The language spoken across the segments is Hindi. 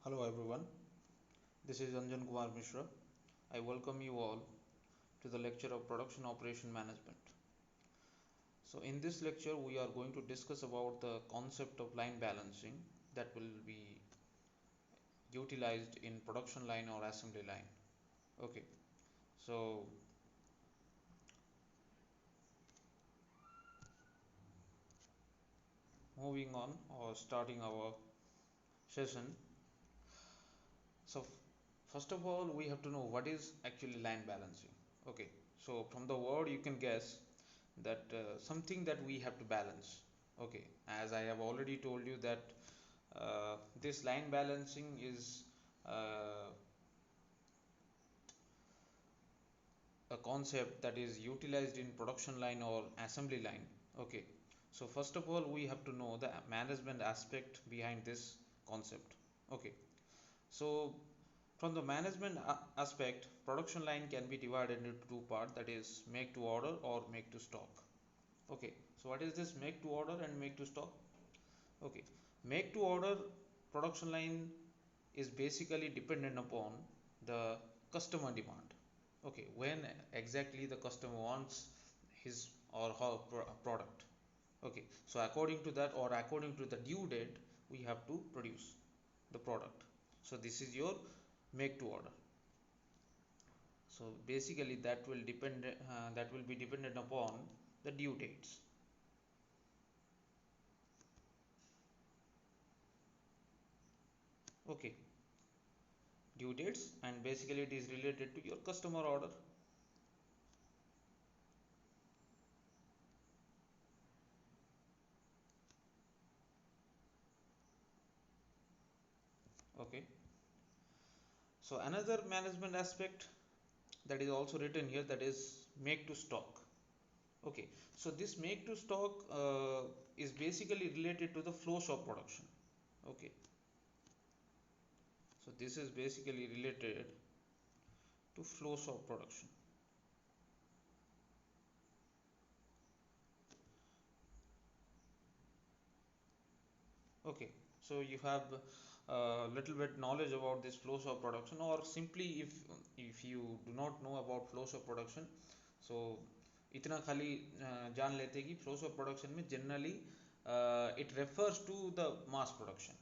Hello everyone, this is Anjan Kumar Mishra. I welcome you all to the lecture of Production Operation Management. So in this lecture we are going to discuss about the concept of line balancing that will be utilized in production line or assembly line. Okay, so moving on or starting our session. So first of all we have to know what is actually line balancing. Okay, so from the word you can guess that something that we have to balance. Okay, as I have already told you that this line balancing is uh, a concept that is utilized in production line or assembly line. Okay, so first of all we have to know the management aspect behind this concept. Okay, so from the management aspect, production line can be divided into two parts, that is make to order or make to stock. Okay, so what is this make to order and make to stock? Okay, make to order production line is basically dependent upon the customer demand. Okay, when exactly the customer wants his or her product. Okay, so according to that or according to the due date, we have to produce the product. So this is your make to order. So basically that will be dependent upon the due dates. Okay, due dates, and basically it is related to your customer order. Okay, so another management aspect that is also written here, that is make to stock. Okay, so this make to stock is basically related to the flow shop production. Okay, so this is basically related to flow shop production. Okay, so you have a little bit knowledge about this flow shop production, or simply if you do not know about flow shop production, so इतना खाली जान लेते कि फ्लो शॉप प्रोडक्शन में generally it refers to the mass production,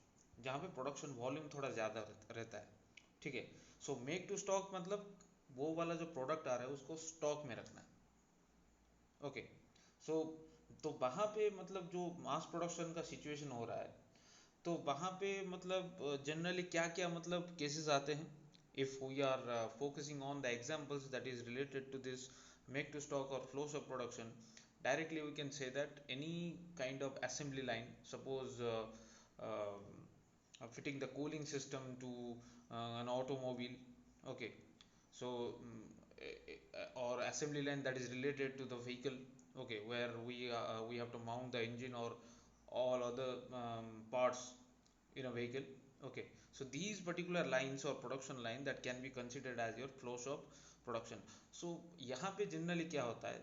जहाँ पे प्रोडक्शन वॉल्यूम थोड़ा ज़्यादा रहता है. ठीक है, सो मेक टू स्टॉक मतलब वो वाला जो प्रोडक्ट आ रहा है उसको स्टॉक में रखना है. ओके, सो तो वहाँ पे मतलब जो मास प्रोडक्शन का सिचुएशन हो रहा है, तो वहाँ पे मतलब जनरली क्या क्या मतलब केसेस आते हैं. If we are focusing on the examples that is related to this make to stock or flow of production, directly we can say that any kind of assembly line, suppose fitting the cooling system to an automobile. Okay, so or assembly line that is related to the vehicle. Okay, where we have to mount the engine or all other parts in a vehicle. Okay, so these particular lines or production line that can be considered as your flow shop production. So यहाँ पे जनरली क्या होता है,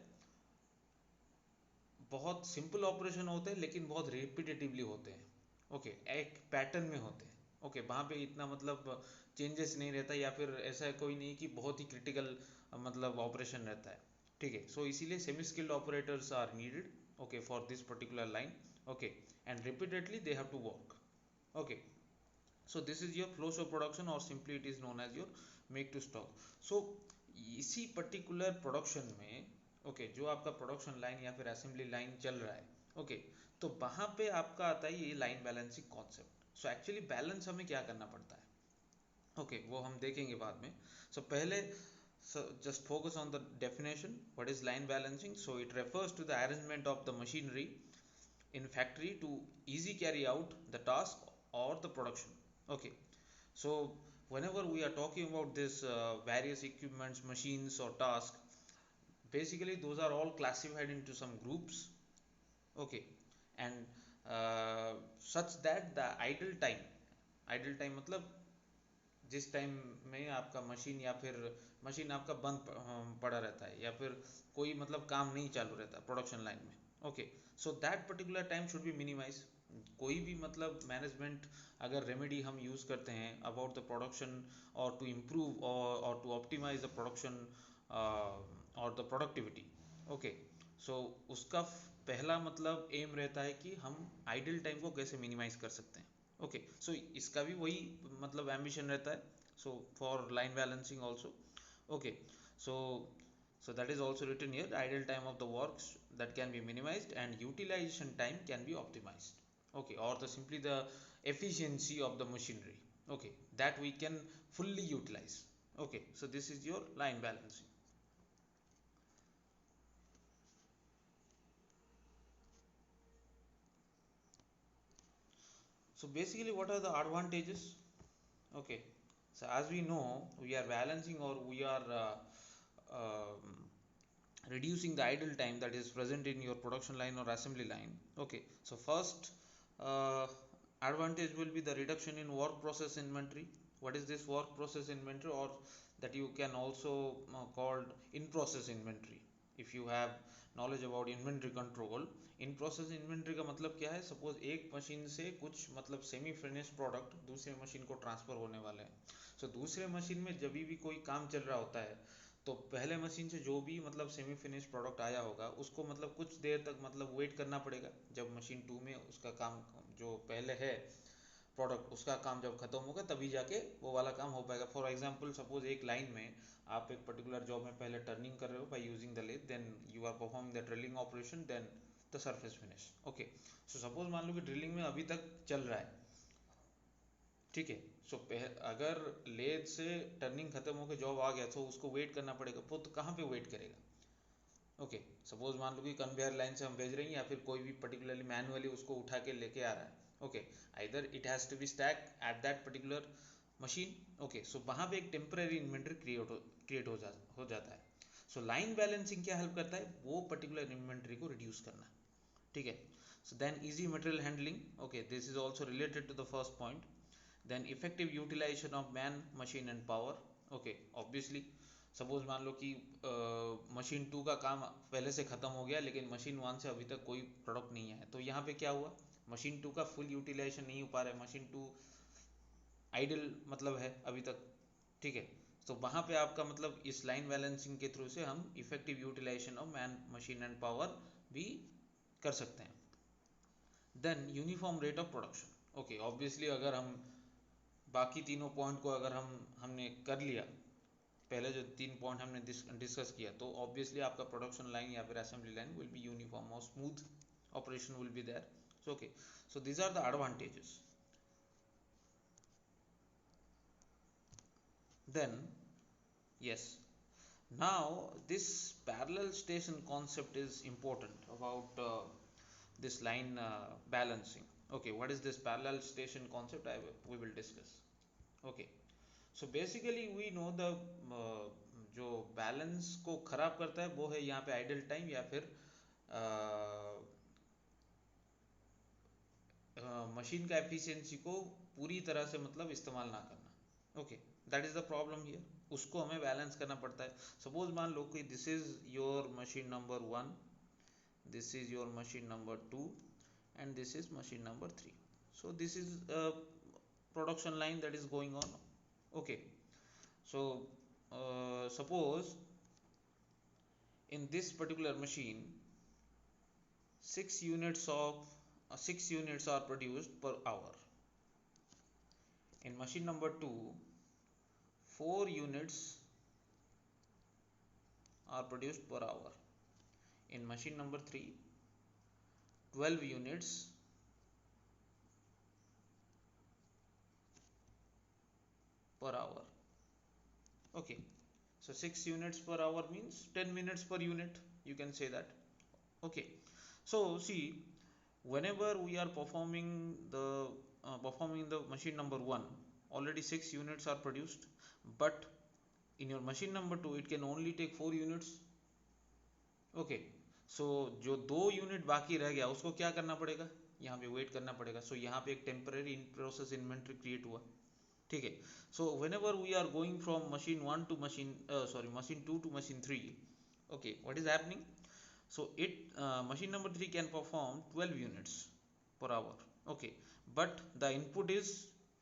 बहुत सिंपल ऑपरेशन होते हैं लेकिन बहुत रिपीटेटिवली होते हैं. ओके, एक पैटर्न में होते हैं. ओके, वहाँ पे इतना मतलब चेंजेस नहीं रहता, या फिर ऐसा कोई नहीं कि बहुत ही क्रिटिकल मतलब ऑपरेशन रहता है. ठीक है, सो इसीलिए semi skilled operators are needed. Okay, for this particular line. Okay, and repeatedly they have to work. Okay, so this is your flow of production, or simply it is known as your make to stock. So इसी पर्टिकुलर प्रोडक्शन में ओके जो आपका प्रोडक्शन लाइन या फिर असेंबली लाइन चल रहा है, ओके, तो वहाँ पे आपका आता है ये line balancing concept. So actually balance हमें क्या करना पड़ता है, ओके, वो हम देखेंगे बाद में. सो पहले just focus on the definition. What is line balancing? So it refers to the arrangement of the machinery in factory to easy carry out the task or the production. Okay, so whenever we are talking about this various equipments, machines or tasks, basically those are all classified into some groups. Okay, and such that the idle time मतलब जिस टाइम में आपका मशीन या फिर मशीन आपका बंद पड़ा रहता है, या फिर कोई मतलब काम नहीं चालू रहता प्रोडक्शन लाइन में. Okay, so that particular time should be minimize. कोई भी मतलब मैनेजमेंट अगर रेमेडी हम यूज़ करते हैं अबाउट द प्रोडक्शन और टू इम्प्रूव और टू ऑप्टिमाइज द प्रोडक्शन और द प्रोडक्टिविटी, ओके, सो उसका पहला मतलब एम रहता है कि हम आइडल टाइम को कैसे मिनिमाइज कर सकते हैं। ओके, सो इसका भी वही मतलब एम्बिशन रहता है, so for line balancing also. Okay, so so that is also written here, the idle time of the works that can be minimized and utilization time can be optimized, okay, or the simply the efficiency of the machinery, okay, that we can fully utilize. Okay, so this is your line balancing. So basically what are the advantages? Okay, so as we know, we are balancing or we are reducing the idle time that is present in your production line or assembly line. Okay, so first uh, advantage will be the reduction in work process inventory. What is this work process inventory, or that you can also called in process inventory? If you have knowledge about inventory control, in process inventory का मतलब क्या है? सपोज एक मशीन से कुछ मतलब सेमी फिनिश प्रोडक्ट दूसरे मशीन को ट्रांसफर होने वाले हैं, सो दूसरे मशीन में जब भी कोई काम चल रहा होता है तो पहले मशीन से जो भी मतलब सेमी फिनिश प्रोडक्ट आया होगा उसको मतलब कुछ देर तक मतलब वेट करना पड़ेगा, जब मशीन टू में उसका काम जो पहले है प्रोडक्ट उसका काम जब खत्म होगा तभी जाके वो वाला काम हो पाएगा। फॉर एग्जांपल सपोज एक लाइन में आप एक पर्टिकुलर जॉब में पहले टर्निंग कर रहे हो by using the lathe, then you are performing the drilling operation, then the surface finish. Okay, so suppose मान लो कि ड्रिलिंग में अभी तक चल रहा है, ठीक है, सो अगर लेथ से टर्निंग खत्म होकर जॉब आ गया तो उसको वेट करना पड़ेगा, वो तो कहाँ पे वेट करेगा? ओके, सपोज मान लो कि कन्वेयर लाइन से हम भेज रहे हैं या फिर कोई भी पर्टिकुलरली मैनुअली उसको उठा के लेके आ रहा है। Okay, either it has to be stuck at that particular machine. Okay, so वहाँ पे एक टेम्पररी इन्वेंट्री क्रिएट हो जाता है। सो लाइन बैलेंसिंग क्या हेल्प करता है? वो पर्टिकुलर इन्वेंट्री को रिड्यूस करना, ठीक है। So then easy material handling, okay, this is also related to the first point. Then effective utilization of man machine and power. Okay, obviously suppose मान लो कि मशीन टू का काम पहले से ख़त्म हो गया लेकिन मशीन वन से अभी तक कोई प्रोडक्ट नहीं है, तो यहाँ पे क्या हुआ? मशीन टू का फुल यूटिलाइजेशन नहीं हो पा रहा है, मशीन टू आइडल मतलब है अभी तक, ठीक है। तो वहाँ पे आपका मतलब इस लाइन बैलेंसिंग के थ्रू से हम effective utilization of man machine and power भी कर सकते हैं। Then uniform rate of production. Okay, obviously अगर हम बाकी तीनों पॉइंट को अगर हमने कर लिया, पहले जो तीन पॉइंट हमने डिस्कस किया, तो ऑब्वियसली आपका प्रोडक्शन लाइन या फिर assembly line will be uniform और smooth operation will be there. So okay, so these are the advantages. Then yes, now this parallel station concept is important about this line balancing. Okay, what is this parallel station concept? We will discuss. Okay, so basically we know the जो बैलेंस को खराब करता है वो है यहाँ पे आइडल टाइम या फिर मशीन का एफिशिएंसी को पूरी तरह से मतलब इस्तेमाल ना करना। Okay, that is the problem here, उसको हमें बैलेंस करना पड़ता है। सपोज मान लो कि this is your machine number 1, this is your machine number 2, and this is machine number 3. So this is a production line that is going on. Okay, so suppose in this particular machine 6 units are produced per hour. In machine number 2 4 units are produced per hour. In machine number 3 12 units per hour. Okay, so 6 units per hour means 10 minutes per unit, you can say that. Okay, so see, whenever we are performing the machine number 1, already 6 units are produced, but in your machine number 2 it can only take 4 units. Okay, so जो 2 यूनिट बाकी रह गया उसको क्या करना पड़ेगा? यहाँ पे वेट करना पड़ेगा। सो यहाँ पे एक temporary in process inventory create हुआ, ठीक है। So whenever we are going from machine 1 to machine 2 to machine 3, okay, what is happening? So machine number 3 can perform 12 units per hour. Okay, but the input is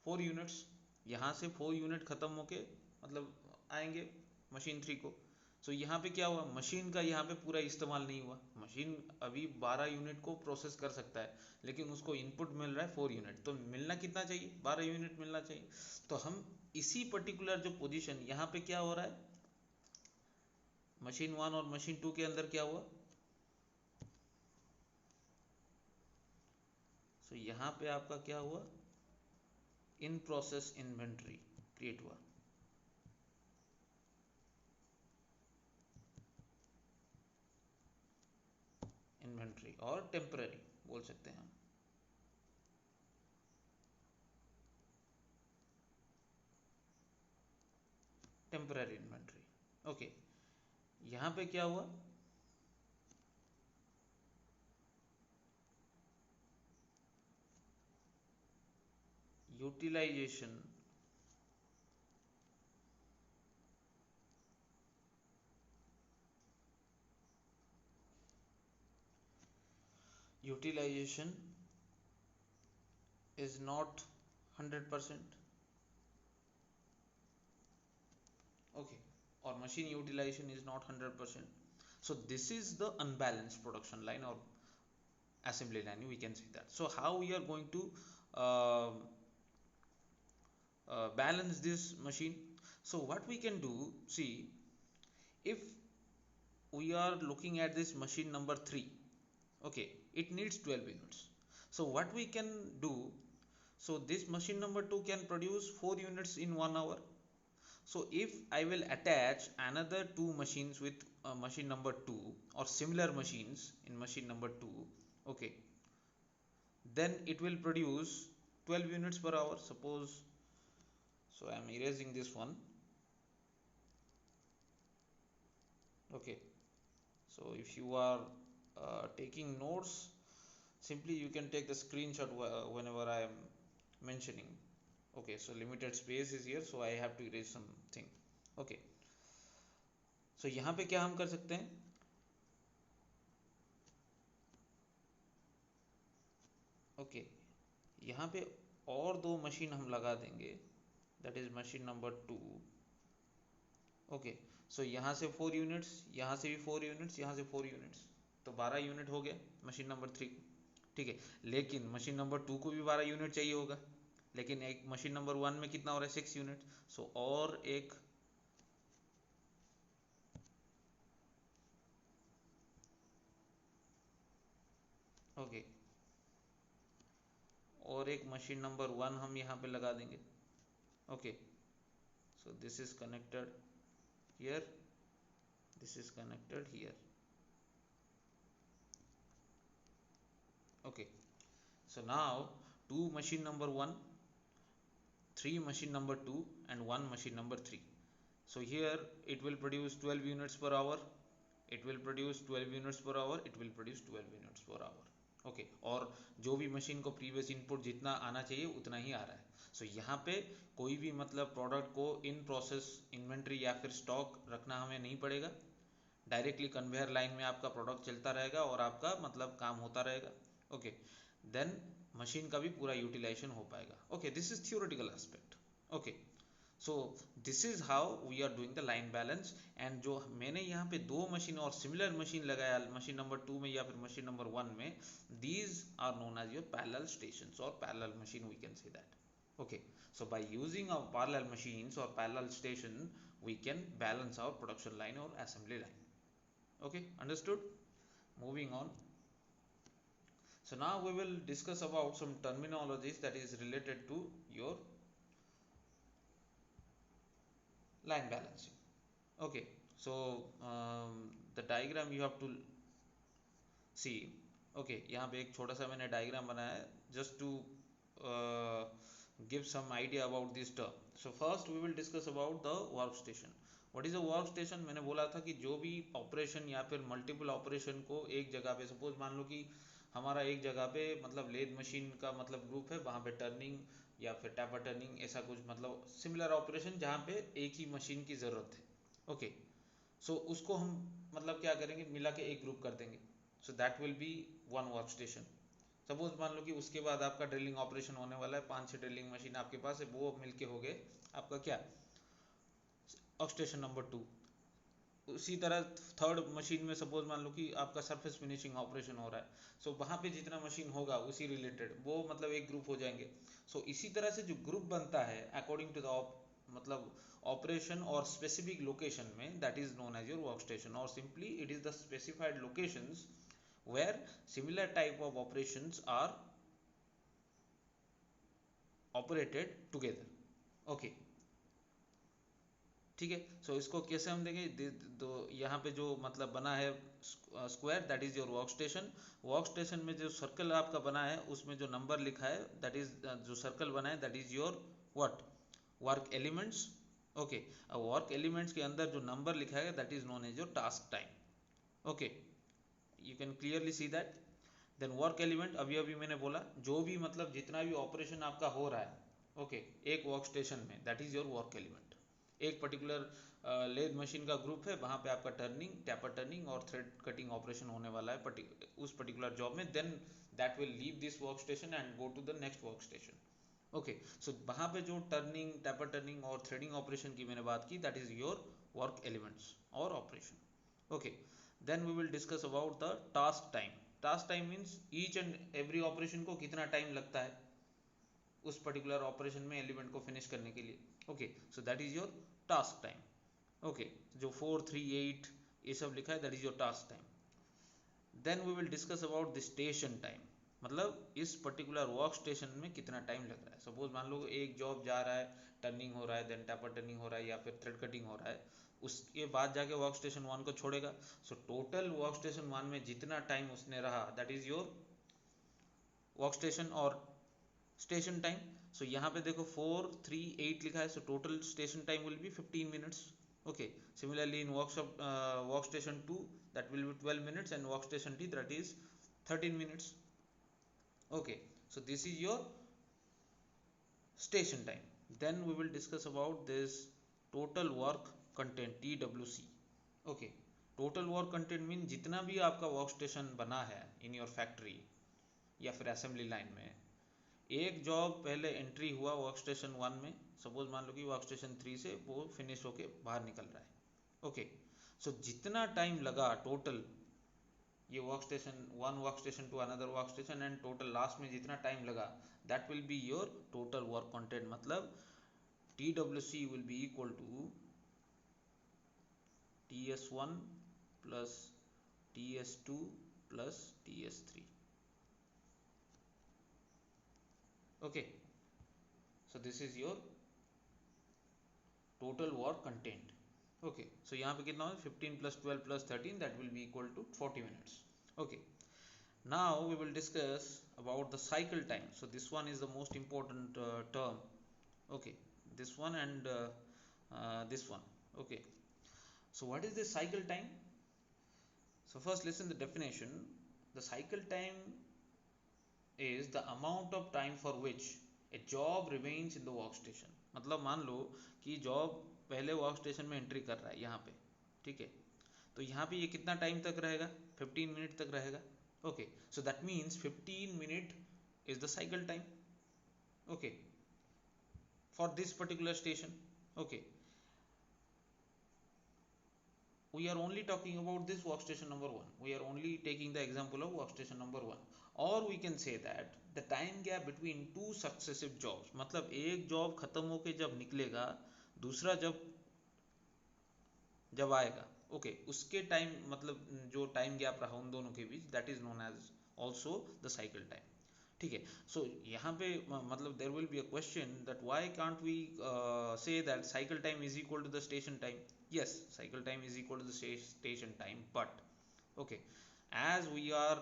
4 units, यहाँ से 4 यूनिट खत्म होके मतलब आएंगे मशीन 3 को। सो यहाँ पे क्या हुआ, मशीन का यहाँ पे पूरा इस्तेमाल नहीं हुआ, मशीन अभी 12 यूनिट को प्रोसेस कर सकता है, लेकिन उसको इनपुट मिल रहा है 4 यूनिट, तो मिलना कितना चाहिए, 12 यूनिट मिलना चाहिए। तो हम इसी पर्टिकुलर जो पोजीशन यहाँ पे क्या हो रहा है, मशीन 1 और मशीन 2 के अंदर क्या हुआ, सो यहाँ पे आपका क्या हुआ, इन प्रोसेस इन्वेंट्री क्रिएट हुआ। इन्वेंट्री और टेम्पररी बोल सकते हैं हम। Temporary inventory, okay. यहाँ पे क्या हुआ, utilisation utilisation is not 100%, okay, or machine utilization is not 100%. So this is the unbalanced production line or assembly line, we can say that. So how we are going to uh, balance this machine? So what we can do, see, if we are looking at this machine number 3, okay, it needs 12 units. So what we can do, so this machine number 2 can produce 4 units in 1 hour. So if I will attach another 2 machines with machine number 2 or similar machines in machine number 2, okay, then it will produce 12 units per hour, suppose. So I am erasing this one, okay. So if you are taking notes, simply you can take the screenshot whenever I am mentioning. Okay, so limited space is here, so I have to erase something, okay. So यहाँ पे क्या हम कर सकते हैं, ओके, यहाँ पे और 2 मशीन हम लगा देंगे, that is machine number 2, okay. So यहाँ से 4 यूनिट्स, यहाँ से भी 4 यूनिट्स, यहाँ से 4 यूनिट्स, तो 12 यूनिट हो गया मशीन नंबर 3, ठीक है। लेकिन मशीन नंबर 2 को भी 12 यूनिट चाहिए होगा, लेकिन एक मशीन नंबर 1 में कितना हो रहा है, 6 यूनिट। सो और एक ओके, और एक मशीन नंबर 1 हम यहाँ पे लगा देंगे, okay. So this is connected here, this is connected here, okay. So now 2 machine number 1, 3 machine number 2 and 1 machine number 3. So here it will produce 12 units per hour, it will produce 12 units per hour, it will produce 12 units per hour, okay. और जो भी मशीन को प्रीवियस इनपुट जितना आना चाहिए उतना ही आ रहा है। सो यहाँ पे कोई भी मतलब प्रोडक्ट को इन प्रोसेस इन्वेंट्री या फिर स्टॉक रखना हमें नहीं पड़ेगा, डायरेक्टली कन्वेयर लाइन में आपका प्रोडक्ट चलता रहेगा और आपका मतलब काम होता रहेगा, ओके। देन मशीन का भी पूरा यूटिलाइजेशन हो पाएगा, okay. This is theoretical aspect, okay. So this is how we are doing the line balance. And जो मैंने यहाँ पे 2 मशीन और सिमिलर मशीन लगाया मशीन नंबर 2 में या फिर मशीन नंबर 1 में, these are known as your parallel stations और parallel machine, we can say that, okay. So by using our parallel machines or parallel station, we can balance our production line or assembly line, okay, understood. Moving on, so now we will discuss about some terminologies that is related to your line balancing, okay. So the diagram you have to see, okay. यहाँ पे एक छोटा सा मैंने डायग्राम बनाया है just to give some idea about this term. So first we will discuss about the workstation. What is a workstation? मैंने बोला था कि जो भी ऑपरेशन या फिर मल्टीपल ऑपरेशन को एक जगह पे, सपोज मान लो कि हमारा एक जगह पे मतलब लेद मशीन का मतलब ग्रुप है, वहाँ पे टर्निंग या फिर टैपर टर्निंग ऐसा कुछ मतलब सिमिलर ऑपरेशन जहाँ पे एक ही मशीन की ज़रूरत है, ओके। सो उसको हम मतलब क्या करेंगे, मिला के एक ग्रुप कर देंगे, सो that will B one work station, suppose मान लो कि उसके बाद आपका ड्रिलिंग ऑपरेशन होने वाला है, 5-6 ड्रिलिंग मशीन आपके पास है, वो मिलके हो गए आपका क्या, वर्क स्टेशन नंबर 2। उसी तरह थर्ड मशीन में सपोज मान लो कि आपका सरफेस फिनिशिंग ऑपरेशन हो रहा है, सो वहाँ पे जितना मशीन होगा उसी रिलेटेड वो मतलब एक ग्रुप हो जाएंगे। सो इसी तरह से जो ग्रुप बनता है अकॉर्डिंग टू द मतलब ऑपरेशन और स्पेसिफिक लोकेशन में, that is known as your work station, और simply it is the specified locations where similar type of operations are operated together। Okay ठीक है। सो इसको कैसे हम देंगे, तो यहाँ पे जो मतलब बना है square, that is your work station. Work station में जो सर्कल आपका बना है उसमें जो नंबर लिखा है, दैट इज जो सर्कल बना है that is your what, work elements. Okay, work elements के अंदर जो नंबर लिखा है that is known as your task time. Okay, you can clearly see that. Then work element, अभी अभी मैंने बोला जो भी मतलब जितना भी ऑपरेशन आपका हो रहा है, ओके एक वर्क स्टेशन में, that is your work element. एक पर्टिकुलर लेद मशीन का ग्रुप है, वहाँ पे आपका टर्निंग, टैपर टर्निंग और थ्रेड कटिंग ऑपरेशन होने वाला है उस पर्टिकुलर जॉब में, then that will leave this work station and go to the next work station. Okay, so वहाँ पे जो टर्निंग, टैपर टर्निंग और थ्रेडिंग ऑपरेशन की मैंने बात की, that is your work elements और operation. Okay, then we will discuss about the task time. Task time means each and every operation को कितना टाइम लगता है उस पर्टिकुलर ऑपरेशन में एलिमेंट को फिनिश करने के लिए। Okay, so that is your task time. Okay, जो 4, 3, 8 ये सब लिखा है that is your task time. Then we will discuss about the station time, मतलब इस पर्टिकुलर वर्क स्टेशन में कितना टाइम लग रहा है। सपोज मान लो एक जॉब जा रहा है, टर्निंग हो रहा है, देन टैपर टर्निंग हो रहा है या फिर थ्रेड कटिंग हो रहा है, उसके बाद जाके वर्क स्टेशन 1 को छोड़ेगा। सो टोटल वर्क स्टेशन 1 में जितना टाइम उसने रहा that is your work station और स्टेशन टाइम। सो यहाँ पे देखो 4, 3, 8 लिखा है, सो total station time will B 15 minutes. Okay, similarly in work station 2 that will be 12 minutes and workstation T that is 13 minutes। Okay, so this is your station time। then we will discuss about this total work content, TWC। okay, total work content mean जितना भी आपका वर्क स्टेशन बना है इन योर फैक्ट्री या फिर असेंबली लाइन में, एक जॉब पहले एंट्री हुआ वर्क स्टेशन 1 में, सपोज मान लो कि वर्क स्टेशन 3 से वो फिनिश होके बाहर निकल रहा है। ओके, सो जितना टाइम लगा टोटल ये work station 1 work station to another work station and total last में जितना टाइम लगा, that will be your total work content. मतलब TWC will be equal to TS1 plus TS2 plus TS3। Okay, so this is your total work content. Okay, so यहाँ पे कितना हो, 15 plus 12 plus 13 that will be equal to 40 minutes. Okay, now we will discuss about the cycle time। so this one is the most important term। okay, this one and this one। okay, so what is the cycle time? So first listen the definition। the cycle time is the amount of time for which a job remains in the workstation। मतलब मान लो कि जॉब पहले वर्क स्टेशन में एंट्री कर रहा है यहाँ पे, ठीक है, तो यहाँ पे ये कितना टाइम तक रहेगा, 15 मिनट तक रहेगा। Okay, so that means 15 minute is the cycle time। okay, for this particular station। okay, we are only talking about this workstation number 1, we are only taking the example of workstation number 1। or we can say that the time gap between two successive jobs, मतलब एक जॉब खत्म होके जब निकलेगा दूसरा जब जब आएगा, ओके उसके टाइम मतलब जो टाइम गैप रहा उन दोनों के बीच, that is known as also the cycle time. ठीक है, सो यहाँ पे मतलब there will be a question that why can't we say that cycle time is equal to the station time. yes, cycle time is equal to the station time, but okay, as we are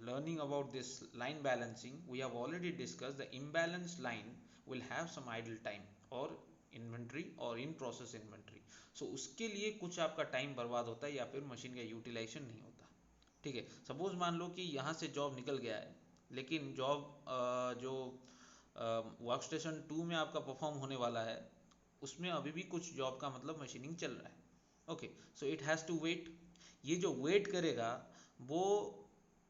learning about this line balancing, we have already discussed the imbalanced line will have some idle time or inventory or in process inventory। so उसके लिए कुछ आपका टाइम बर्बाद होता है या फिर मशीन का यूटिलाइजेशन नहीं होता। ठीक है, सपोज मान लो कि यहाँ से जॉब निकल गया है, लेकिन जॉब जो वर्क स्टेशन 2 में आपका परफॉर्म होने वाला है उसमें अभी भी कुछ जॉब का मतलब मशीनिंग चल रहा है। Okay, so it has to wait. ये जो वेट करेगा वो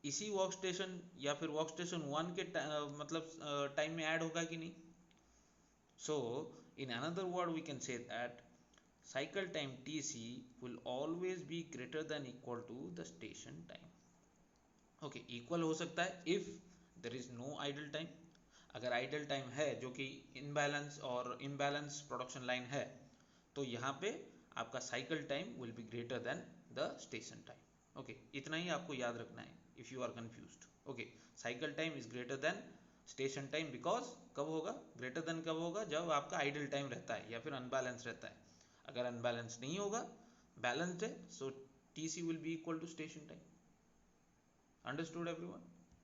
इसी वर्क स्टेशन या फिर वर्क स्टेशन 1 के मतलब टाइम में ऐड होगा कि नहीं. So in another word we can say that cycle time Tc will always be greater than equal to the station time. Okay, equal हो सकता है if there is no idle time. अगर आइडल टाइम है जो कि इनबैलेंस और इम्बैलेंस प्रोडक्शन लाइन है तो यहाँ पे आपका cycle time will be greater than the station time. Okay, इतना ही आपको याद रखना है if you are confused. Okay, cycle time is greater than station time because कब होगा, ग्रेटर देन कब होगा, जब आपका आइडल टाइम रहता है या फिर अनबैलेंस रहता है. अगर अनबैलेंस नहीं होगा, बैलेंस्ड है, so T C will be equal to station time. Understood everyone?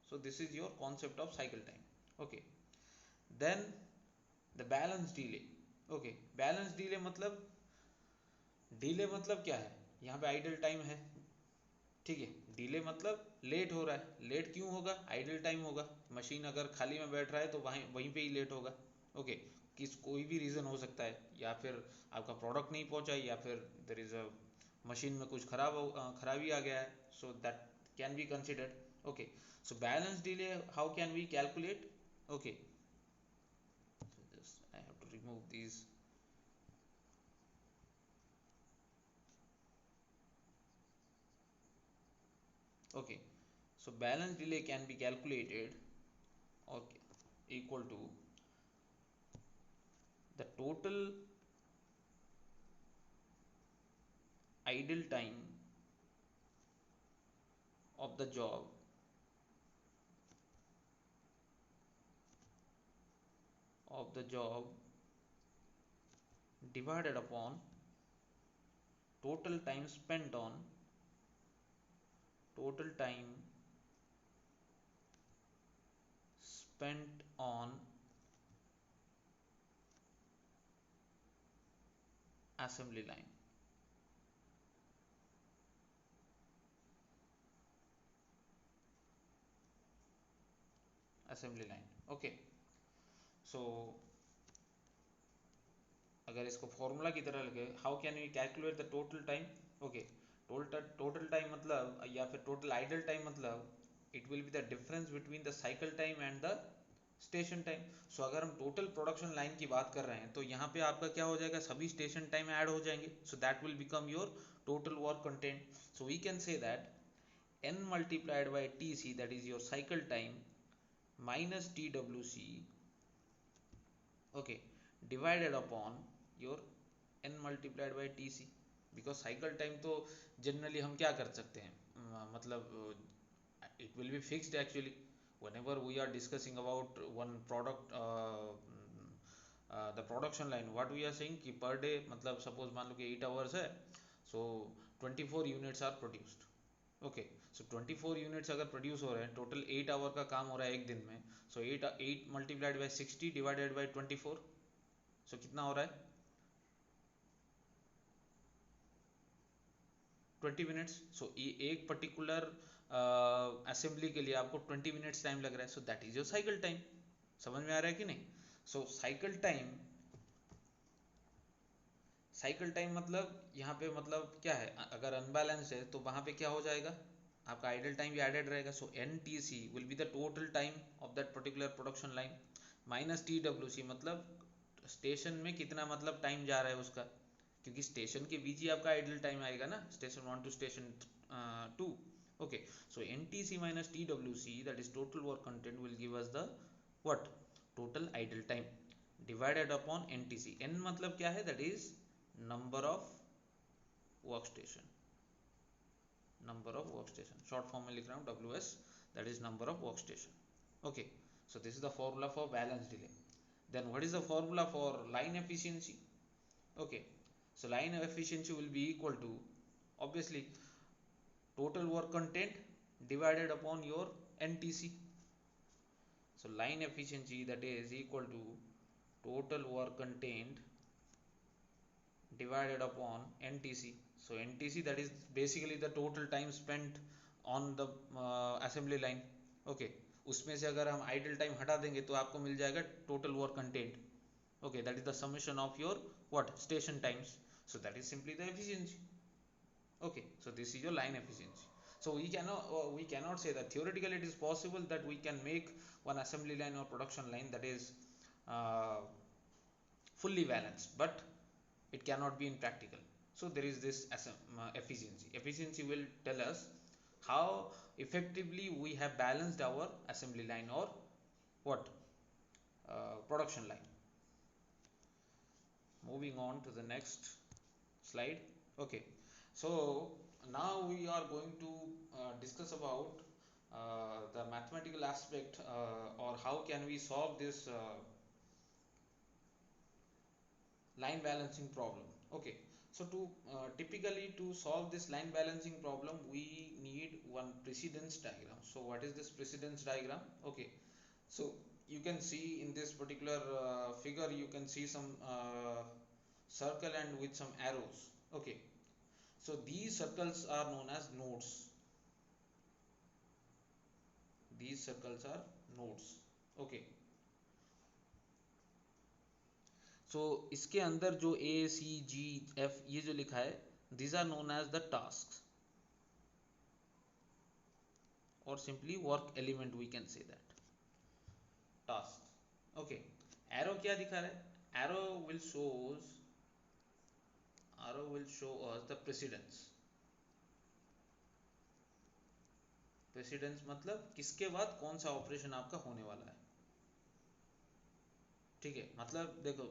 So this is your concept of cycle time. Okay, then the balance delay. Okay, balance delay मतलब क्या है, यहाँ पे आइडल टाइम है, ठीक है. डिले मतलब लेट हो रहा है. लेट क्यों होगा, आइडल टाइम होगा. मशीन अगर खाली में बैठ रहा है तो वहीं पे ही लेट होगा. ओके, कोई भी रीज़न हो सकता है, या फिर आपका प्रोडक्ट नहीं पहुंचा, या फिर देर इज़ अ मशीन में कुछ खराबी आ गया है, so that can be considered. Okay, so balance delay how can we calculate. Okay, I have to remove these. Okay, so balance delay can be calculated, okay, equal to the total idle time of the job divided upon total time spent on assembly line. Okay, so अगर इसको फॉर्मूला की तरह लगे, how can we calculate the total time. Okay, total time मतलब या फिर टोटल आइडल टाइम मतलब it will be the difference between the cycle time and the station time. So अगर हम टोटल प्रोडक्शन लाइन की बात कर रहे हैं तो यहाँ पे आपका क्या हो जाएगा, सभी स्टेशन टाइम ऐड हो जाएंगे. So that will become your total work content. So we can say that n multiplied by tc, that is your cycle time, minus twc, okay, divided upon your n multiplied by tc. Because cycle time तो जनरली हम क्या कर सकते हैं, मतलब it will be fixed actually whenever we are discussing about one product, the production line, what we are saying कि per day मतलब suppose मान लो कि 8 hours है, so 24 units are produced. Okay, so 24 units अगर प्रोड्यूस हो रहे हैं, टोटल 8 आवर का काम हो रहा है एक दिन में, सो 8 मल्टीप्लाइड बाई 60 डिवाइडेड बाई 24, सो कितना हो रहा है 20 मिनट्स. सो एक पर्टिकुलर असेंबली के लिए आपको 20 मिनट्स टाइम लग रहा है, so that is your cycle time. समझ में आ रहा है कि नहीं. सो साइकिल टाइम मतलब यहाँ पे मतलब क्या है, अगर अनबैलेंस है तो वहाँ पे क्या हो जाएगा, आपका आइडल टाइम भी एडेड रहेगा. So N T C will be the total time of that particular production line, minus T W C मतलब स्टेशन में कितना मतलब टाइम जा रहा है उसका, क्योंकि स्टेशन के बीच ही आपका आइडल टाइम आएगा ना, station 1 to station 2. Okay, so N T C minus T W C, that is total work content, will give us the what, total idle time divided upon N T C. N मतलब क्या है, that is number of workstation, short form में लिख रहा हूँ ws, that is number of workstation. Okay, so this is the formula for balance delay. Then what is the formula for line efficiency? Okay, so line efficiency will be equal to obviously total work content divided upon your ntc. So line efficiency, that is equal to total work content divided upon ntc. So ntc, that is basically the total time spent on the assembly line. Okay, उसमें से अगर हम idle time हटा देंगे तो आपको मिल जाएगा total work content. Okay, that is the summation of your what, station times. So that is simply the efficiency. Okay, so this is your line efficiency. So we cannot say that theoretically it is possible that we can make one assembly line or production line that is uh, fully balanced, but it cannot be in practical. So there is this efficiency will tell us how effectively we have balanced our assembly line or what production line. Moving on to the next slide. Okay, so now we are going to discuss about the mathematical aspect, or how can we solve this line balancing problem. Okay, so to typically to solve this line balancing problem we need one precedence diagram. So what is this precedence diagram? Okay, so you can see in this particular figure you can see some circle and with some arrows. Okay, so these circles are known as nodes. These circles are nodes. Okay, so इसके अंदर जो A C G F ये जो लिखा है, these are known as the tasks or simply work element, we can say that tasks. Okay, arrow क्या दिखा रहा है? Arrow will show us the precedence. Precedence मतलब किसके बाद कौन सा ऑपरेशन आपका होने वाला है. ठीक है, मतलब देखो,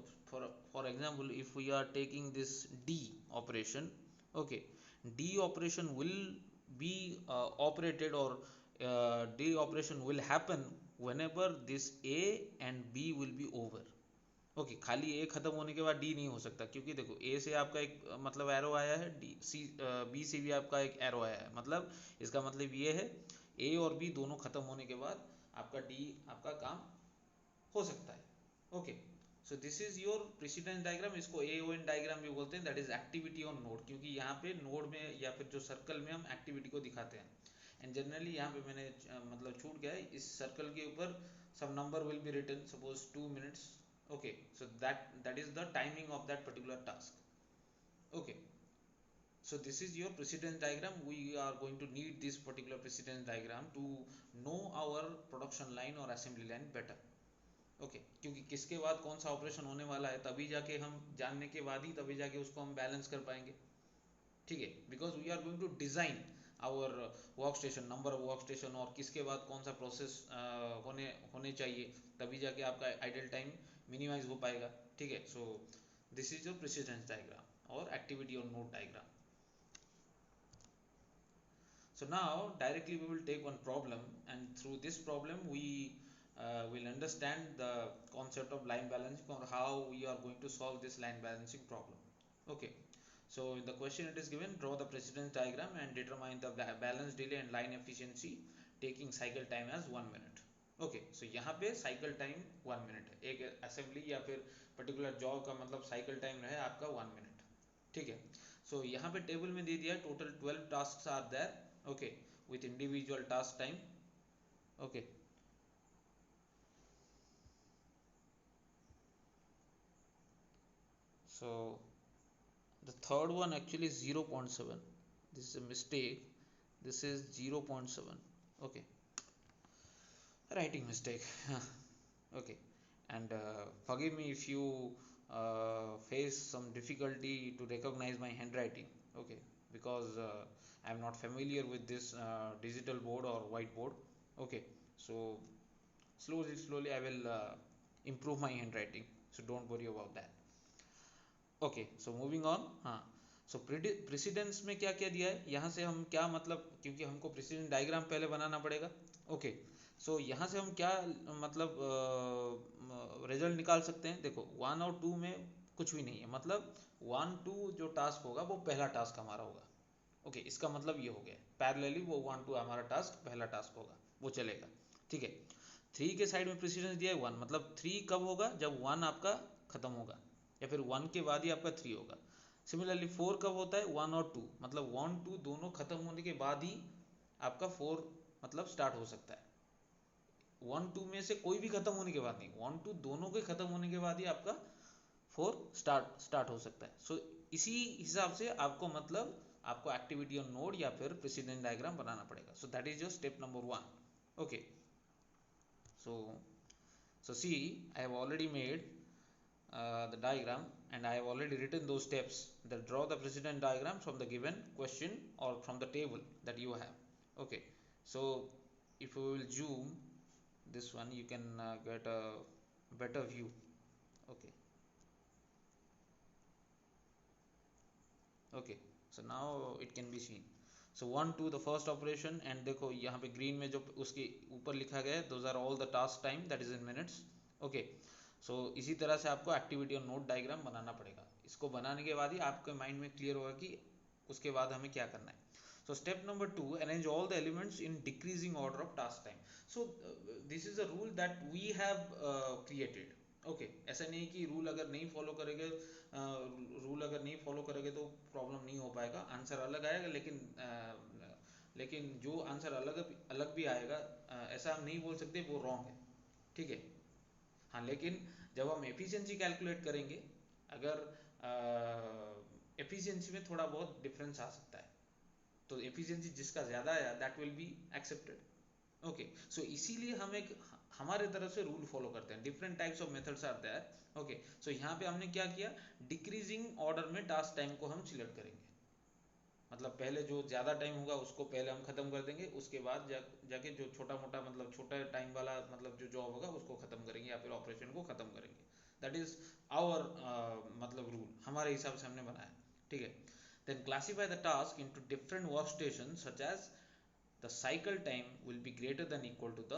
for example if we are taking this D operation. Okay, D operation will be operated, or D operation will happen whenever this A and B will be over. Okay, खाली ए खत्म होने के बाद डी नहीं हो सकता, क्योंकि देखो ए से आपका एक मतलब एरो आया है, डी सी बी से भी आपका एक एरो आया है, मतलब इसका मतलब ये है ए और बी दोनों खत्म होने के बाद आपका डी आपका काम हो सकता है. Okay, so this is your precedence diagram. इसको AON डायग्राम भी बोलते हैं, that is activity on node, क्योंकि यहाँ पे नोड में या फिर जो सर्कल में हम एक्टिविटी को दिखाते हैं. एंड जनरली यहाँ पे मैंने मतलब छूट गया है, इस सर्कल के ऊपर some number will be written, suppose 2 minutes. Okay, so that is the timing of that particular task. Okay, so this is your precedence diagram. We are going to need this particular precedence diagram to know our production line or assembly line better. Okay, क्योंकि किसके बाद कौन सा ऑपरेशन होने वाला है, तभी जाके हम जानने के बाद ही तभी जाके उसको हम बैलेंस कर पाएंगे. ठीक है, because we are going to design our work station, number of work station, और किसके बाद कौन सा प्रोसेस होने चाहिए, तभी जाके आपका आइडल टाइम मिनिमाइज हो पाएगा. ठीक है, सो this is your precedence diagram और एक्टिविटी और node diagram. So now directly we will take one problem, and through this problem we will understand the concept of line balancing, or how we are going to solve this line balancing problem. Okay, so in the question it is given, draw the precedence diagram and determine the balance delay and line efficiency taking cycle time as 1 minute. Okay, so यहाँ पे cycle time 1 minute है, एक assembly या फिर particular job का मतलब cycle time रहे आपका 1 minute. ठीक है, so यहाँ पे टेबल में दे दिया total 12 tasks are there. Okay, with individual task time. Okay, so the third one actually is 0.7. This is a mistake, this is 0.7. Okay, writing mistake. Okay, and forgive me if you face some difficulty to recognize my handwriting. Okay, because I am not familiar with this digital board or whiteboard. Okay, so slowly I will improve my handwriting, so don't worry about that. Okay, so moving on. हाँ, सो प्रेसिडेंस में क्या क्या दिया है, यहाँ से हम क्या मतलब, क्योंकि हमको प्रेसिडेंस डायग्राम पहले बनाना पड़ेगा. ओके, सो यहाँ से हम क्या मतलब रिजल्ट निकाल सकते हैं. देखो 1 और 2 में कुछ भी नहीं है, मतलब 1-2 जो टास्क होगा वो पहला टास्क हमारा होगा. ओके, इसका मतलब ये हो गया पैरेलली वो 1-2 हमारा टास्क पहला टास्क होगा, वो चलेगा. ठीक है, 3 के साइड में प्रेसिडेंस दिया है 1, मतलब 3 कब होगा, जब 1 आपका खत्म होगा, या फिर 1 के बाद ही आपका 3 होगा. सिमिलरली 4 कब होता है, 1 और 2, मतलब 1-2 दोनों खत्म होने के बाद ही आपका 4 मतलब स्टार्ट हो सकता है. 1-2 में से कोई भी खत्म होने के बाद नहीं, 1-2 दोनों के खत्म होने के बाद ही आपका 4 स्टार्ट हो सकता है. सो इसी हिसाब से आपको मतलब आपको एक्टिविटी ऑन नोड या फिर प्रेसिडेंट डायग्राम बनाना पड़ेगा. सो that is your step number 1. Okay, so see, I have already made the diagram and I have already written those steps that draw the precedent diagram from the given question or from the table that you have. Okay, so if we will zoom this one, you can get a better view. Okay, okay, so now it can be seen. So 1 2 the first operation, and देखो यहाँ पे green में जो उसके ऊपर लिखा गया है, those are all the task time, that is in minutes. Okay, so इसी तरह से आपको एक्टिविटी और नोट डायग्राम बनाना पड़ेगा. इसको बनाने के बाद ही आपके माइंड में क्लियर होगा कि उसके बाद हमें क्या करना है. So step number 2, arrange all the elements in decreasing order of task time. So this is a rule that we have created. Okay, ऐसा नहीं कि रूल अगर नहीं फॉलो करेंगे, रूल अगर नहीं फॉलो करेंगे तो प्रॉब्लम नहीं हो पाएगा, आंसर अलग आएगा. लेकिन जो आंसर अलग अलग भी आएगा, ऐसा हम नहीं बोल सकते वो रॉन्ग है. ठीक है, हाँ, लेकिन जब हम एफिशिएंसी कैलकुलेट करेंगे, अगर एफिशिएंसी में थोड़ा बहुत डिफरेंस आ सकता है, तो एफिशिएंसी जिसका ज़्यादा आया that will be accepted. Okay, so इसीलिए हम एक हमारे तरफ से रूल फॉलो करते हैं. Different types of methods are there. Okay, so यहाँ पे हमने क्या किया, डिक्रीजिंग ऑर्डर में टास्क टाइम को हम सिलेक्ट करेंगे. मतलब पहले जो ज़्यादा टाइम होगा उसको पहले हम ख़त्म कर देंगे, उसके बाद जाके जो छोटा मोटा मतलब छोटा टाइम वाला मतलब जो जॉब होगा उसको ख़त्म करेंगे या फिर ऑपरेशन को ख़त्म करेंगे. दैट इज़ आवर मतलब रूल, हमारे हिसाब से हमने बनाया. ठीक है, then classify the task into different work station such as the cycle time will be greater than equal to the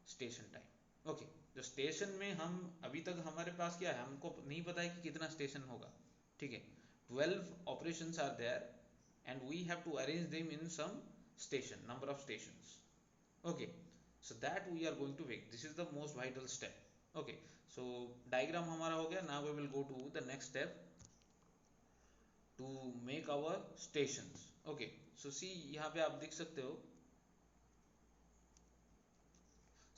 station time. Okay, जो स्टेशन में हम अभी तक हमारे पास क्या है, हमको नहीं पता है कि कितना स्टेशन होगा. ठीक है, 12 operations are there and we have to arrange them in some station, number of stations. Okay, so that we are going to make, this is the most vital step. Okay, so diagram हमारा हो गया. Now we will go to the next step to make our stations. Okay, so see, यहाँ पे आप देख सकते हो.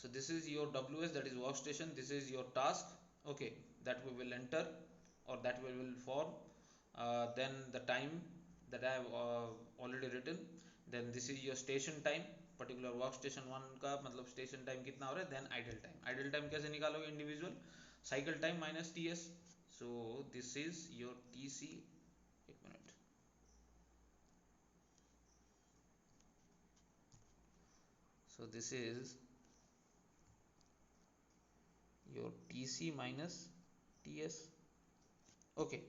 So this is your WS, that is workstation. This is your task. Okay, that we will enter or that we will form. Then the time that I have already written. Then this is your station time, particular workstation 1 का मतलब station time कितना हो रहा है. Then idle time. Idle time कैसे निकालोगे individual? Cycle time minus TS. So this is your TC. एक minute. So this is your TC minus TS. Okay,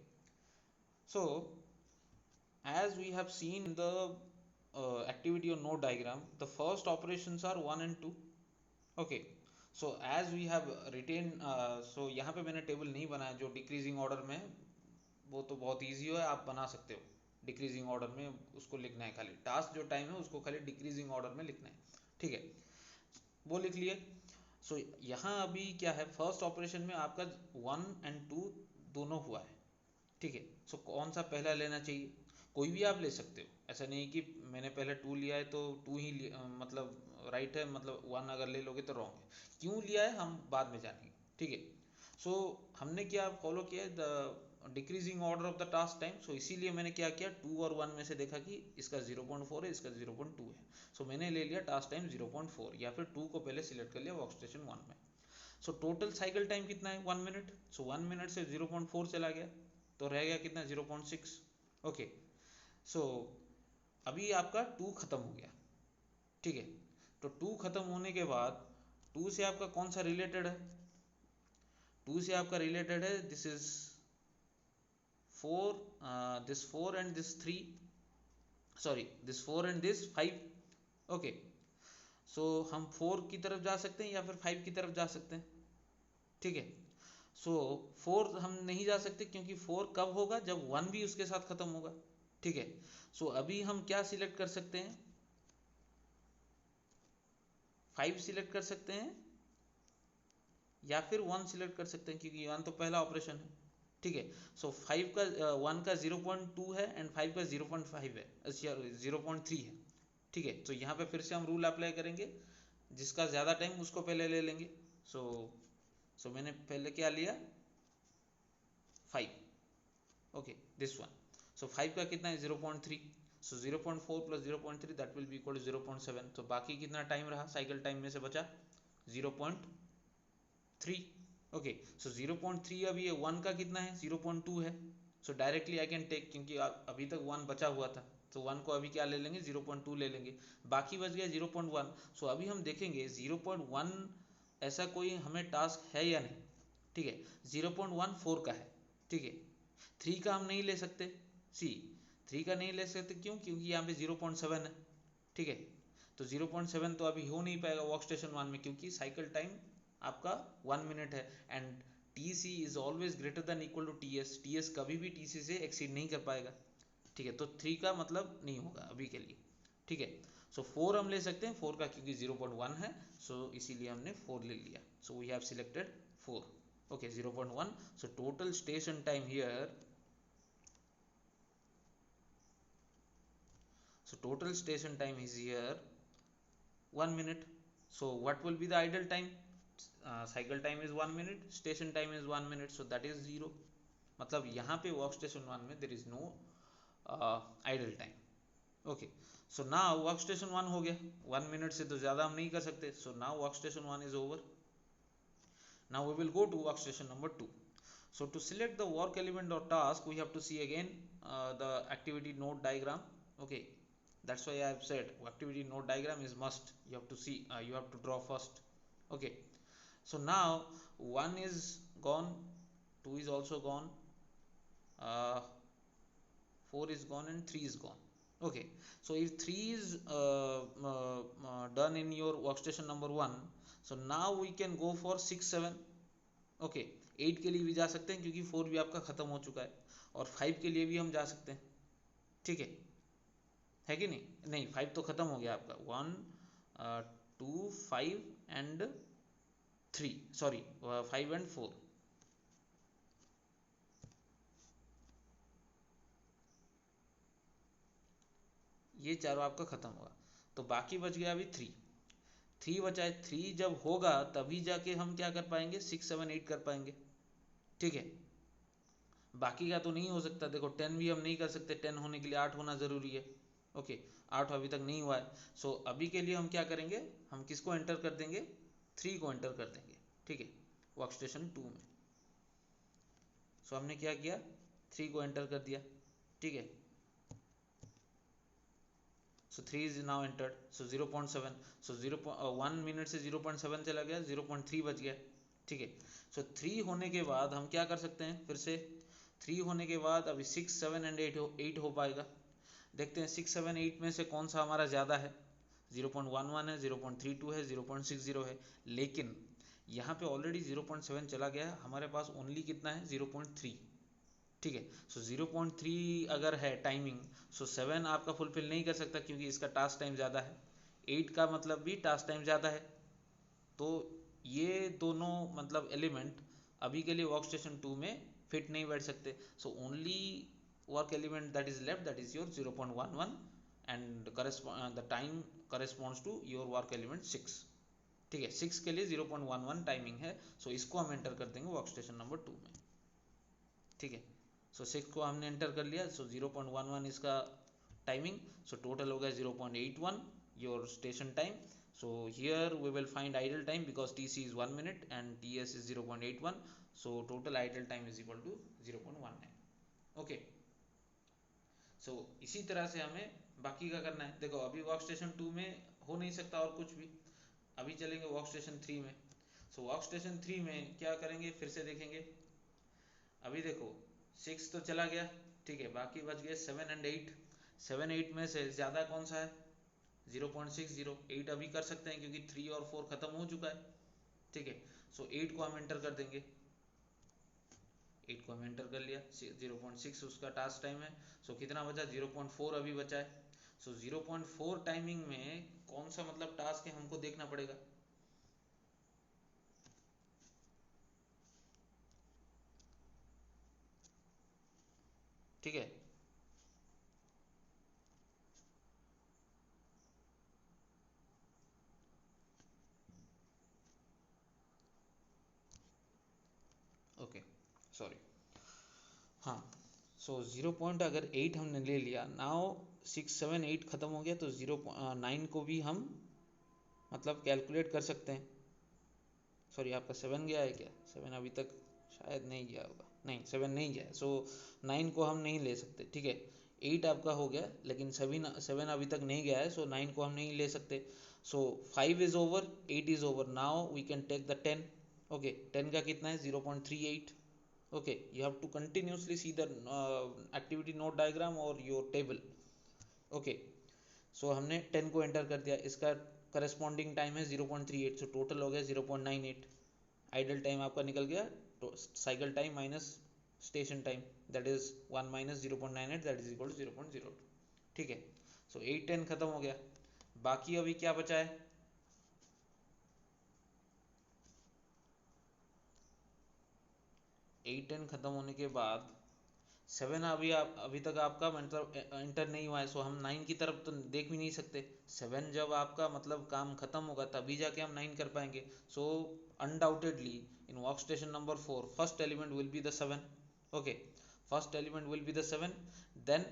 so as we have seen in the activity or node diagram, the first operations are 1 and 2. Okay, so as we have retained, so यहाँ पे मैंने टेबल नहीं बनाया जो डिक्रीजिंग ऑर्डर में, वो तो बहुत ईजी है, आप बना सकते हो. डिक्रीजिंग ऑर्डर में उसको लिखना है, खाली टास्क जो टाइम है उसको खाली डिक्रीजिंग ऑर्डर में लिखना है. ठीक है, वो लिख लिए. सो यहाँ अभी क्या है, फर्स्ट ऑपरेशन में आपका 1 and 2 दोनों हुआ है. ठीक है, सो कौन सा पहला लेना चाहिए, कोई भी आप ले सकते हो. ऐसा नहीं कि मैंने पहले 2 लिया है तो 2 ही मतलब राइट है, मतलब 1 अगर ले लोगे तो रॉन्ग है. क्यों लिया है हम बाद में जानेंगे. ठीक है, सो हमने क्या फॉलो किया, the decreasing order of the task time. So इसीलिए मैंने क्या किया, 2 और 1 में से देखा कि इसका 0.4 है, इसका 0.2 है. सो मैंने ले लिया टास्क टाइम 0.4, या फिर 2 को पहले सिलेक्ट कर लिया वर्क स्टेशन 1 में. सो टोटल साइकिल टाइम कितना है, 1 मिनट. सो 1 मिनट से 0.4 चला गया तो रह गया कितना, 0.6. ओके, सो अभी आपका 2 खत्म हो गया. ठीक है, तो 2 खत्म होने के बाद 2 से आपका कौन सा रिलेटेड है, 2 से आपका रिलेटेड है this is 4, this 4 and this 3, sorry this 4 and this 5. Okay, so हम 4 की तरफ जा सकते हैं या फिर 5 की तरफ जा सकते हैं. ठीक है, सो 4 हम नहीं जा सकते क्योंकि 4 कब होगा, जब 1 भी उसके साथ खत्म होगा. ठीक है, सो अभी हम क्या सिलेक्ट कर सकते हैं, 5 सिलेक्ट कर सकते हैं या फिर 1 सिलेक्ट कर सकते हैं क्योंकि 1 तो पहला ऑपरेशन है. ठीक है, सो 5 का 1 का 0.2 है एंड 5 का 0.5 है, 0.3 है. ठीक है, तो यहाँ पे फिर से हम रूल अप्लाई करेंगे, जिसका ज़्यादा टाइम उसको पहले ले लेंगे. सो मैंने पहले क्या लिया, 5. Okay, this one. सो 5 का कितना है 0.3, so 0.4 plus 0.3 that will be equal to 0.7। तो बाकी कितना टाइम रहा साइकिल टाइम में से बचा 0.3। ओके, सो 0.3 अभी ये 1 का कितना है 0.2 है, so directly I can take, क्योंकि अभी तक 1 बचा हुआ था तो 1 को अभी क्या ले लेंगे 0.2 ले लेंगे, बाकी बच गया 0.1। सो अभी हम देखेंगे 0.1 ऐसा कोई हमें टास्क है या नहीं, ठीक है। 0.1 4 का है, ठीक है। 3 का हम नहीं ले सकते, सी 3 का नहीं ले सकते क्यों, क्योंकि यहाँ पे 0.7 है, ठीक है। तो 0.7 तो अभी हो नहीं पाएगा वर्क स्टेशन 1 में, क्योंकि साइकिल टाइम आपका 1 मिनट है and T C is always greater than equal to T S, T S कभी भी टी सी से एक्सीड नहीं कर पाएगा, ठीक है। तो 3 का मतलब नहीं होगा अभी के लिए, ठीक है। सो 4 हम ले सकते हैं, 4 का क्योंकि 0.1 है, सो इसीलिए हमने 4 ले लिया, so we have selected 4। Okay 0.1, so total station time here, so total station time is here 1 minute। so what will be the idle time, cycle time is 1 minute, station time is 1 minute, so that is 0। मतलब यहाँ पे वर्क स्टेशन 1 में there is no idle time। Okay, so now work station 1 हो गया, 1 मिनट से तो ज़्यादा हम नहीं कर सकते, so now work station 1 is over। now we will go to workstation number 2। so to select the work element or task we have to see again the activity node diagram। okay, that's why I have said activity node diagram is must, you have to see, you have to draw first। okay, so now 1 is gone, 2 is also gone, uh, 4 is gone and 3 is gone। okay, so if 3 is done in your workstation number 1, so now we can go for 6 7। Okay, 8 के लिए भी जा सकते हैं क्योंकि 4 भी आपका ख़त्म हो चुका है, और 5 के लिए भी हम जा सकते हैं, ठीक है कि नहीं, नहीं 5 तो ख़त्म हो गया आपका, 1 2 5 एंड 3, सॉरी 5 एंड 4, ये चारों आपका ख़त्म होगा, तो बाकी बच गया अभी 3 बचा है। 3 जब होगा तभी जाके हम क्या कर पाएंगे 6 7 8 कर पाएंगे, ठीक है। बाकी का तो नहीं हो सकता, देखो 10 भी हम नहीं कर सकते, 10 होने के लिए 8 होना ज़रूरी है। ओके, 8 अभी तक नहीं हुआ है, सो अभी के लिए हम क्या करेंगे, हम किसको एंटर कर देंगे 3 को एंटर कर देंगे, ठीक है, वर्क स्टेशन 2 में। सो हमने क्या किया 3 को एंटर कर दिया, ठीक है। सो 3 is now entered, so 0.7, so 1 minute से 0.7 चला गया, 0.3 बच गया, ठीक है। सो 3 होने के बाद हम क्या कर सकते हैं, फिर से 3 होने के बाद अभी 6 7 एंड 8 हो पाएगा। देखते हैं 6 7 8 में से कौन सा हमारा ज़्यादा है, 0.11 है, 0.32 है, 0.60 है, लेकिन यहाँ पे ऑलरेडी 0.7 चला गया है, हमारे पास ओनली कितना है 0.3, ठीक है। सो 0.3 अगर है टाइमिंग, सो 7 आपका फुलफिल नहीं कर सकता क्योंकि इसका टास्क टाइम ज़्यादा है, 8 का मतलब भी टास्क टाइम ज़्यादा है, तो ये दोनों मतलब एलिमेंट अभी के लिए वर्क स्टेशन 2 में फिट नहीं बैठ सकते। So only work element that is left that is your 0.11 and the time corresponds to your work element 6, ठीक है। 6 के लिए 0.11 टाइमिंग है, सो इसको हम एंटर कर देंगे वर्क स्टेशन नंबर 2 में, ठीक है। सो 6 को हमने एंटर कर लिया, सो 0.11 इसका टाइमिंग, सो टोटल हो गया 0.81 your station time. so here we will find idle time because tc is 1 minute and ts is 0.81, so total idle time is equal to 0.19। okay, so इसी तरह से हमें बाकी का करना है। देखो अभी वर्क स्टेशन 2 में हो नहीं सकता और कुछ भी, अभी चलेंगे वर्क स्टेशन 3 में। सो वर्क स्टेशन 3 में क्या करेंगे, फिर से देखेंगे। अभी देखो 6 तो चला गया, ठीक है, बाकी बच गए 7 एंड 8। 7 8 में से ज़्यादा कौन सा है 0.60, 8 अभी कर सकते हैं क्योंकि 3 और 4 ख़त्म हो चुका है, ठीक है। सो 8 को हम एंटर कर देंगे, 8 को हम एंटर कर लिया, 0.6 उसका टास्क टाइम है। सो कितना बचा 0.4 अभी बचा है। सो 0.4 टाइमिंग में कौन सा मतलब टास्क है हमको देखना पड़ेगा, ठीक है। ओके, सॉरी, हाँ। सो 0 पॉइंट अगर 8 हमने ले लिया, नाउ 6 7 8 खत्म हो गया, तो 9 को भी हम मतलब कैलकुलेट कर सकते हैं। सॉरी, आपका 7 गया है क्या? 7 अभी तक शायद नहीं गया होगा, नहीं 7 नहीं गया है, सो 9 को हम नहीं ले सकते, ठीक है। 8 आपका हो गया, लेकिन 7 अभी तक नहीं गया है, सो 9 को हम नहीं ले सकते। So 5 is over, 8 is over, now we can take the 10। Okay, 10 का कितना है? 0.38। okay, you have to continuously see the activity note diagram or your table। okay, so हमने 10 को एंटर कर दिया, इसका करस्पॉन्डिंग टाइम है 0.38, सो टोटल हो गया 0.98। आइडल टाइम आपका निकल गया, तो cycle time minus station time, that is 1 minus 0.98, that is equal to 0.02। ठीक है, सो 8 10 खत्म हो गया, बाकी अभी क्या बचा है? 8 10 खत्म होने के बाद 7 अभी तक आपका मतलब एंटर नहीं हुआ है, सो हम 9 की तरफ तो देख भी नहीं सकते। 7 जब आपका मतलब काम खत्म होगा तभी जाके हम 9 कर पाएंगे। So undoubtedly in work station number 4 first element will be the 7। Okay, first element will be the 7, then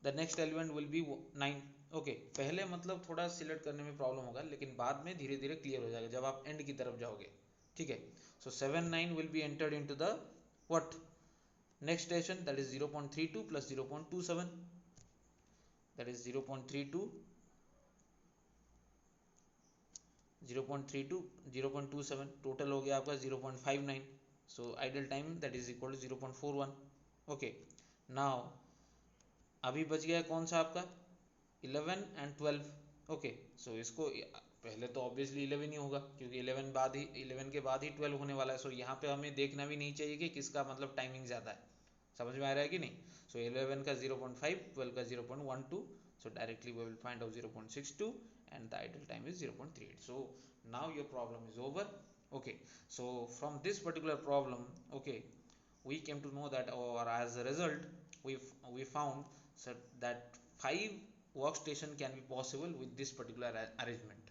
the next element will be 9। Okay, पहले मतलब थोड़ा सिलेक्ट करने में प्रॉब्लम होगा, लेकिन बाद में धीरे धीरे क्लियर हो जाएगा जब आप एंड की तरफ जाओगे। ठीक है, सो 7 9 will be entered into the what next station, that is 0.32 plus 0.27, that is 0.32 0.32 0.27, total हो गया आपका 0.59। So idle time that is equal to 0.41। Okay, now अभी बच गया कौन सा आपका? 11 एंड 12। ओके, सो इसको पहले तो ऑब्वियसली 11 ही होगा, क्योंकि 11 के बाद ही 12 होने वाला है। सो यहाँ पे हमें देखना भी नहीं चाहिए कि किसका मतलब टाइमिंग ज़्यादा है। समझ में आ रहा है कि नहीं? सो 11 का 0.5, 12 का 0.12, so directly we will find out 0.62 and the idle time is 0.38। So now your problem is over. Okay, so from this particular problem, okay, we came to know that, or as a result, we found that 5 workstation can be possible with this particular arrangement।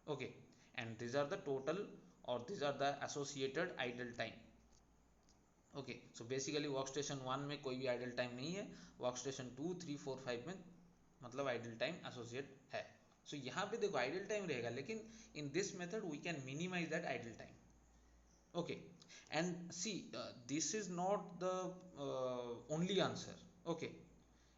okay, and these are the total, or these are the associated idle time। Okay, so basically work station 1 में कोई भी आइडल टाइम नहीं है, वर्क स्टेशन 2 3 4 5 में मतलब आइडल टाइम एसोसिएट है। सो यहाँ पे देखो आइडल टाइम रहेगा, लेकिन in this method we can minimize that idle time. okay, and see, this is not the only answer। okay,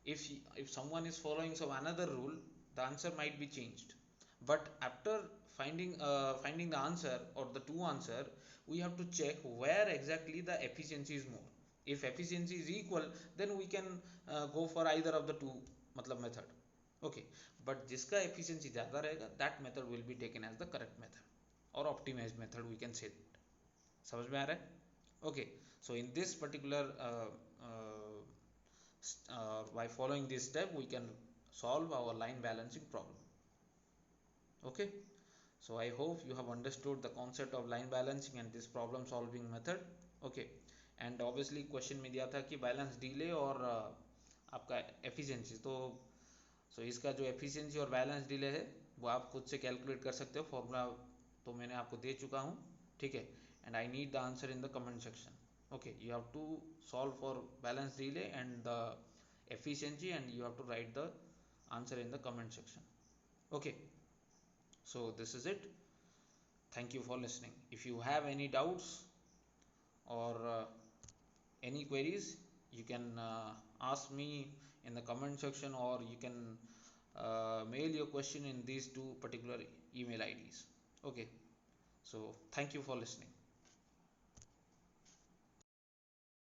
if someone is following some another rule, the answer might be changed, but after finding the answer or the two answer, we have to check where exactly the efficiency is more। if efficiency is equal, then we can go for either of the two मतलब method। okay, but जिसका efficiency ज़्यादा रहेगा, that method will be taken as the correct method or optimized method, we can say। समझ में आ रहा है? Okay, so in this particular by following this step we can solve our line balancing problem। okay, so I hope you have understood the concept of line balancing and this problem solving method। okay, and obviously question में दिया था कि बैलेंस डिले और आपका एफिशिएंसी, तो सो इसका जो एफिशिएंसी और बैलेंस डिले है वो आप खुद से कैलकुलेट कर सकते हो, फॉर्मूला तो मैंने आपको दे चुका हूँ। ठीक है, and I need the answer in the comment section। okay, you have to solve for balance delay and the efficiency, and you have to write the answer in the comment section। okay, so this is it, thank you for listening। if you have any doubts or any queries, you can ask me in the comment section, or you can mail your question in these two particular email IDs। okay, so thank you for listening।